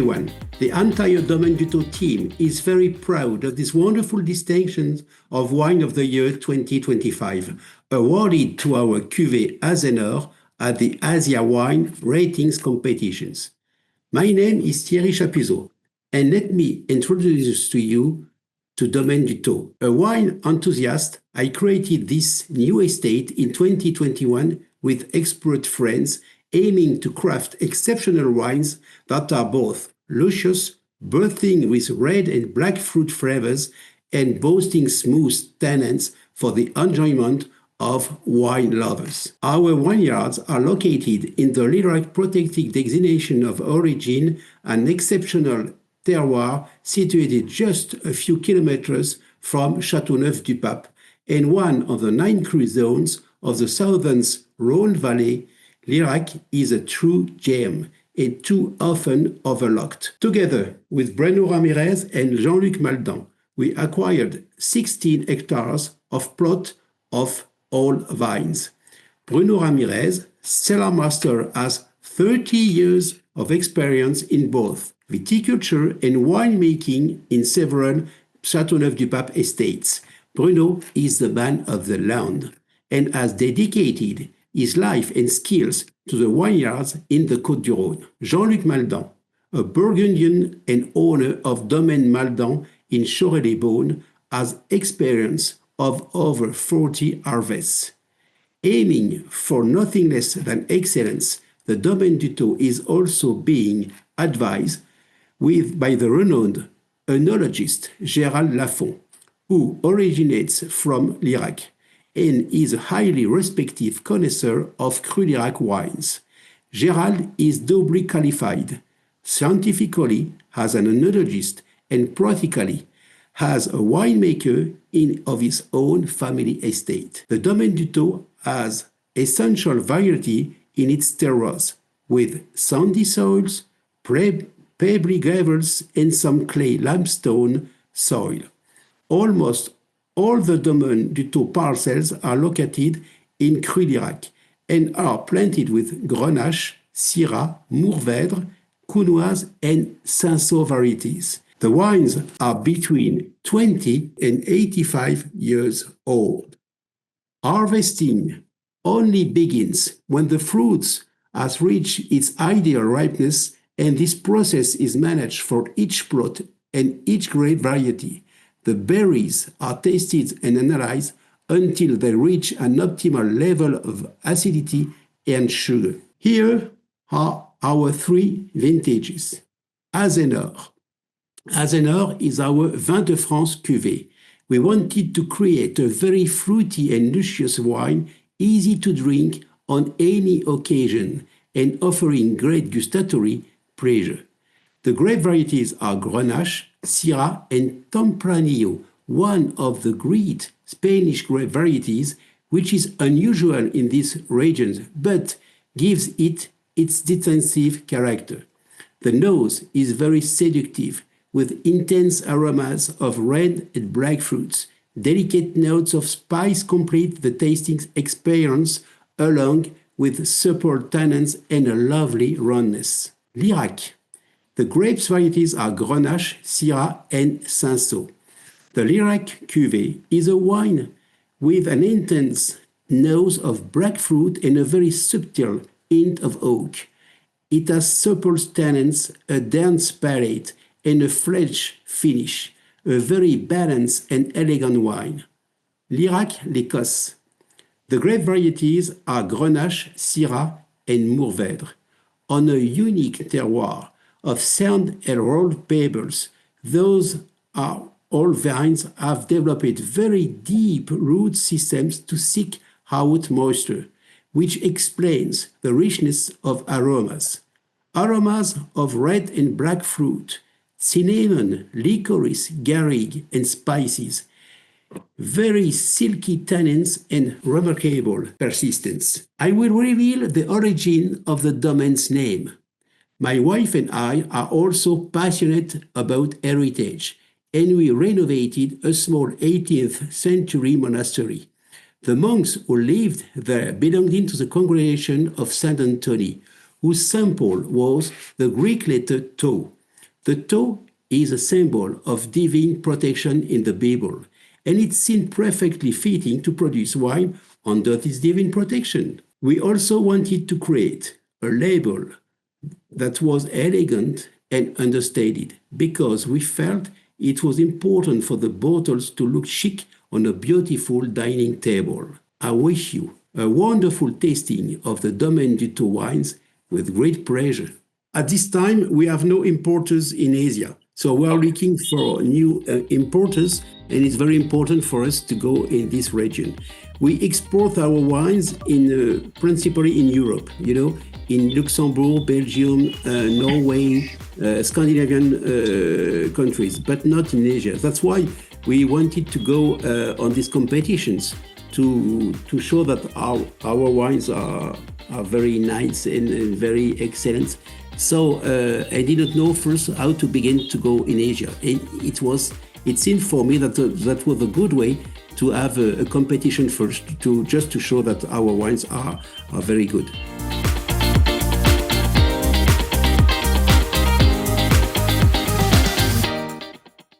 everyone. The entire Domaine du Taux team is very proud of this wonderful distinction of Wine of the Year 2025, awarded to our cuvée Azenor at the Asia Wine Ratings competitions. My name is Thierry Chapuzot, and let me introduce to you to Domaine du Taux. A wine enthusiast, I created this new estate in 2021 with expert friends aiming to craft exceptional wines that are both luscious, bursting with red and black fruit flavors, and boasting smooth tannins for the enjoyment of wine lovers. Our vineyards are located in the Lirac protected designation of origin, an exceptional terroir situated just a few kilometers from Châteauneuf-du-Pape and one of the 9 cru zones of the southern Rhône Valley. Lirac is a true gem and too often overlooked. Together with Bruno Ramirez and Jean-Luc Maldan, we acquired 16 hectares of plot of all vines. Bruno Ramirez, cellar master, has 30 years of experience in both viticulture and winemaking in several Châteauneuf-du-Pape estates. Bruno is the man of the land and has dedicated his life and skills to the vineyards in the Côtes-du-Rhône. Jean-Luc Maldan, a Burgundian and owner of Domaine Maldan in Chorey-les-Beaunes, has experience of over 40 harvests. Aiming for nothing less than excellence, the Domaine du Taux is also being advised by the renowned œnologist Gérald Lafont, who originates from Lirac and is a highly respected connoisseur of Cru Lirac wines. Gérald is doubly qualified, scientifically as an œnologist and practically as a winemaker of his own family estate. The Domaine du Taux has essential variety in its terroirs, with sandy soils, pebbly gravels, and some clay limestone soil. Almost all the Domaine du Taux parcels are located in Cru Lirac and are planted with Grenache, Syrah, Mourvèdre, Counoise, and Cinsault varieties. The wines are between 20 and 85 years old. Harvesting only begins when the fruit has reached its ideal ripeness, and this process is managed for each plot and each grape variety. The berries are tasted and analyzed until they reach an optimal level of acidity and sugar. Here are our 3 vintages. Azenor. Azenor is our Vin de France cuvée. We wanted to create a very fruity and luscious wine, easy to drink on any occasion and offering great gustatory pleasure. The grape varieties are Grenache, Syrah, and Tempranillo, one of the great Spanish grape varieties, which is unusual in these regions, but gives it its distinctive character. The nose is very seductive, with intense aromas of red and black fruits. Delicate notes of spice complete the tasting experience, along with supple tannins and a lovely roundness. Lirac. The grapes varieties are Grenache, Syrah, and Cinsault. The Lirac cuvée is a wine with an intense nose of black fruit and a very subtle hint of oak. It has supple tannins, a dense palate, and a fresh finish, a very balanced and elegant wine. Lirac l'Écosse. The grape varieties are Grenache, Syrah, and Mourvèdre. On a unique terroir of sand and rolled pebbles, those are all vines have developed very deep root systems to seek out moisture, which explains the richness of aromas. Aromas of red and black fruit, cinnamon, licorice, garlic, and spices. Very silky tannins and remarkable persistence. I will reveal the origin of the domaine's name. My wife and I are also passionate about heritage, and we renovated a small 18th century monastery. The monks who lived there belonged to the congregation of Saint Anthony, whose symbol was the Greek letter tau. The toe is a symbol of divine protection in the Bible, and it seemed perfectly fitting to produce wine under this divine protection. We also wanted to create a label that was elegant and understated because we felt it was important for the bottles to look chic on a beautiful dining table. I wish you a wonderful tasting of the Domaine du Taux wines with great pleasure. At this time, we have no importers in Asia. So we are looking for new importers, and it's very important for us to go in this region. We export our wines principally in Europe, in Luxembourg, Belgium, Norway, Scandinavian countries, but not in Asia. That's why we wanted to go on these competitions to show that our wines are very nice and very excellent. So I didn't know first how to begin to go in Asia. And it seemed for me that that was a good way to have a competition first, just to show that our wines are very good.